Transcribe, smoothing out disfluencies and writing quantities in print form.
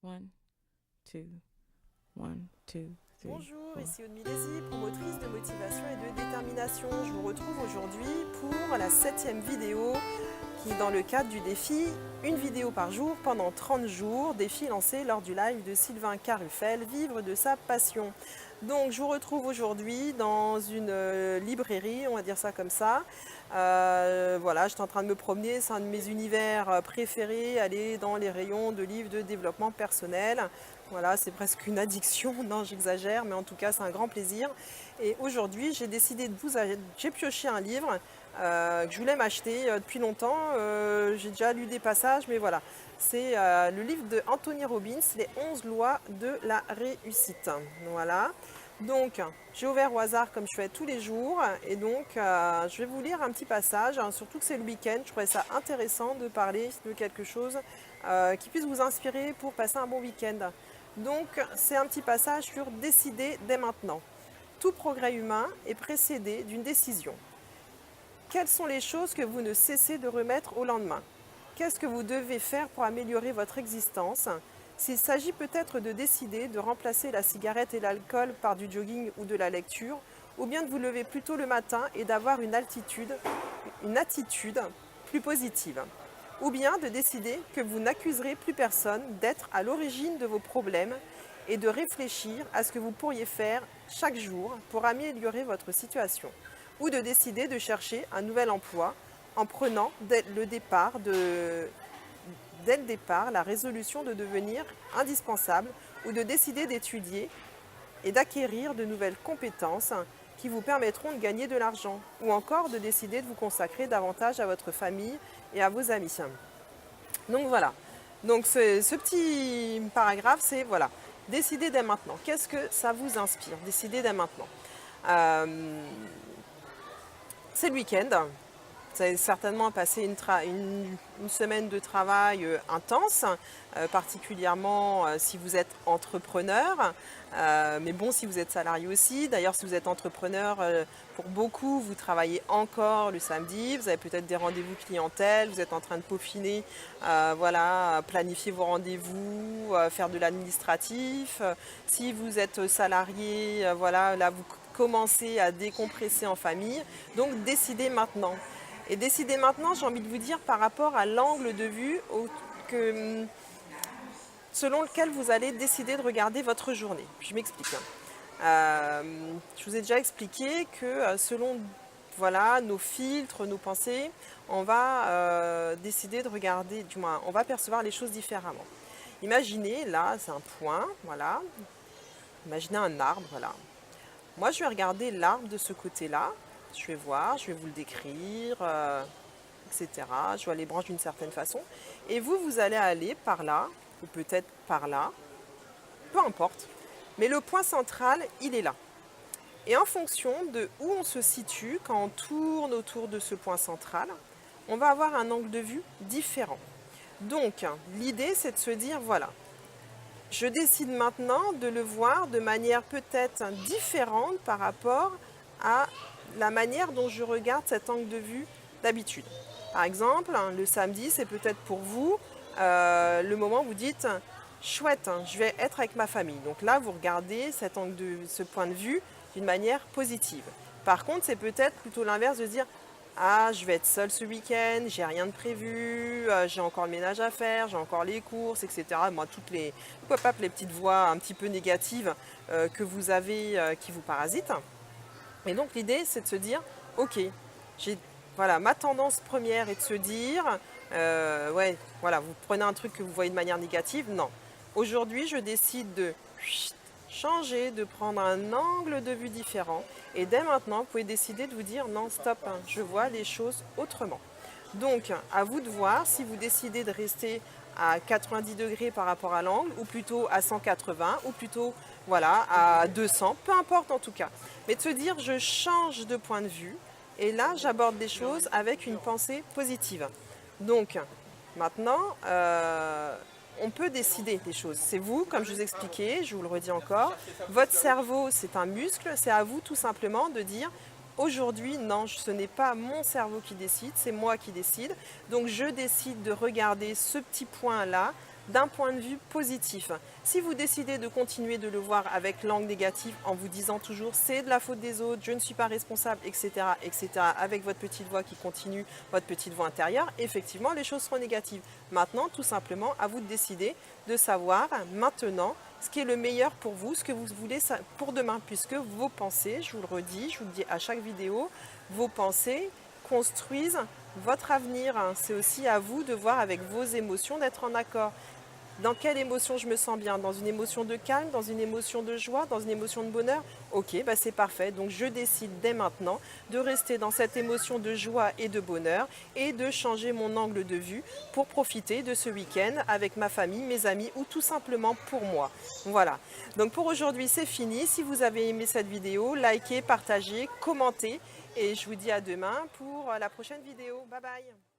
One, two, one, two, three, Bonjour, four. ici Aude Milesi, promotrice de motivation et de détermination. Je vous retrouve aujourd'hui pour la 7e vidéo qui est dans le cadre du défi une vidéo par jour pendant 30 jours, défi lancé lors du live de Sylvain Caruffel, vivre de sa passion. Donc je vous retrouve aujourd'hui dans une librairie, on va dire ça comme ça. Voilà, j'étais en train de me promener, c'est un de mes univers préférés, aller dans les rayons de livres de développement personnel. Voilà, c'est presque une addiction, non j'exagère, mais en tout cas c'est un grand plaisir. Et aujourd'hui j'ai décidé de j'ai pioché un livre que je voulais m'acheter depuis longtemps. J'ai déjà lu des passages, mais voilà. C'est le livre de Anthony Robbins, Les 11 lois de la réussite. Voilà. Donc, j'ai ouvert au hasard comme je fais tous les jours. Et donc, je vais vous lire un petit passage, hein, surtout que c'est le week-end. Je trouvais ça intéressant de parler de quelque chose qui puisse vous inspirer pour passer un bon week-end. Donc, c'est un petit passage sur décider dès maintenant. Tout progrès humain est précédé d'une décision. Quelles sont les choses que vous ne cessez de remettre au lendemain? Qu'est-ce que vous devez faire pour améliorer votre existence? S'il s'agit peut-être de décider de remplacer la cigarette et l'alcool par du jogging ou de la lecture, ou bien de vous lever plus tôt le matin et d'avoir une attitude plus positive. Ou bien de décider que vous n'accuserez plus personne d'être à l'origine de vos problèmes et de réfléchir à ce que vous pourriez faire chaque jour pour améliorer votre situation. Ou de décider de chercher un nouvel emploi en prenant dès le départ la résolution de devenir indispensable, ou de décider d'étudier et d'acquérir de nouvelles compétences qui vous permettront de gagner de l'argent, ou encore de décider de vous consacrer davantage à votre famille et à vos amis. Donc voilà. Donc ce petit paragraphe, c'est voilà, décidez dès maintenant. Qu'est-ce que ça vous inspire? Décidez dès maintenant. C'est le week-end. Vous avez certainement passé une semaine de travail intense, particulièrement si vous êtes entrepreneur, mais bon, si vous êtes salarié aussi. D'ailleurs, si vous êtes entrepreneur, pour beaucoup, vous travaillez encore le samedi, vous avez peut-être des rendez-vous clientèle, vous êtes en train de peaufiner, voilà, planifier vos rendez-vous, faire de l'administratif. Si vous êtes salarié, voilà, là, vous commencez à décompresser en famille, donc décidez maintenant. Et décidez maintenant, j'ai envie de vous dire, par rapport à l'angle de vue selon lequel vous allez décider de regarder votre journée. Je m'explique. Je vous ai déjà expliqué que selon voilà, nos filtres, nos pensées, on va décider de regarder, du moins, on va percevoir les choses différemment. Imaginez, là, c'est un point, voilà. Imaginez un arbre, voilà. Moi, je vais regarder l'arbre de ce côté-là. Je vais voir, je vais vous le décrire, etc. Je vois les branches d'une certaine façon. Et vous, vous allez aller par là, ou peut-être par là, peu importe. Mais le point central, il est là. Et en fonction de où on se situe, quand on tourne autour de ce point central, on va avoir un angle de vue différent. Donc, l'idée, c'est de se dire, voilà, je décide maintenant de le voir de manière peut-être différente par rapport à la manière dont je regarde cet angle de vue d'habitude. Par exemple, le samedi, c'est peut-être pour vous le moment où vous dites chouette, je vais être avec ma famille. Donc là, vous regardez ce point de vue d'une manière positive. Par contre, c'est peut-être plutôt l'inverse de dire ah, je vais être seule ce week-end, j'ai rien de prévu, j'ai encore le ménage à faire, j'ai encore les courses, etc. Moi, pourquoi pas les petites voix un petit peu négatives que vous avez qui vous parasitent. Et donc l'idée, c'est de se dire, ok, voilà, ma tendance première est de se dire, ouais, voilà, vous prenez un truc que vous voyez de manière négative, non. Aujourd'hui, je décide de changer, de prendre un angle de vue différent. Et dès maintenant, vous pouvez décider de vous dire, non, stop, hein, je vois les choses autrement. Donc, à vous de voir si vous décidez de rester à 90 degrés par rapport à l'angle, ou plutôt à 180, ou plutôt voilà, à 200, peu importe en tout cas. Mais de se dire, je change de point de vue, et là, j'aborde des choses avec une pensée positive. Donc, maintenant, on peut décider des choses. C'est vous, comme je vous expliquais, je vous le redis encore, votre cerveau, c'est un muscle, c'est à vous tout simplement de dire, aujourd'hui, non, ce n'est pas mon cerveau qui décide, c'est moi qui décide. Donc je décide de regarder ce petit point-là d'un point de vue positif. Si vous décidez de continuer de le voir avec l'angle négatif en vous disant toujours c'est de la faute des autres, je ne suis pas responsable, etc., etc., avec votre petite voix qui continue, votre petite voix intérieure, effectivement les choses seront négatives. Maintenant, tout simplement, à vous de décider de savoir maintenant ce qui est le meilleur pour vous, ce que vous voulez pour demain, puisque vos pensées, je vous le redis, je vous le dis à chaque vidéo, vos pensées construisent votre avenir. C'est aussi à vous de voir avec vos émotions, d'être en accord. Dans quelle émotion je me sens bien? Dans une émotion de calme, dans une émotion de joie, dans une émotion de bonheur? Ok, bah c'est parfait. Donc je décide dès maintenant de rester dans cette émotion de joie et de bonheur et de changer mon angle de vue pour profiter de ce week-end avec ma famille, mes amis ou tout simplement pour moi. Voilà. Donc pour aujourd'hui c'est fini. Si vous avez aimé cette vidéo, likez, partagez, commentez et je vous dis à demain pour la prochaine vidéo. Bye bye.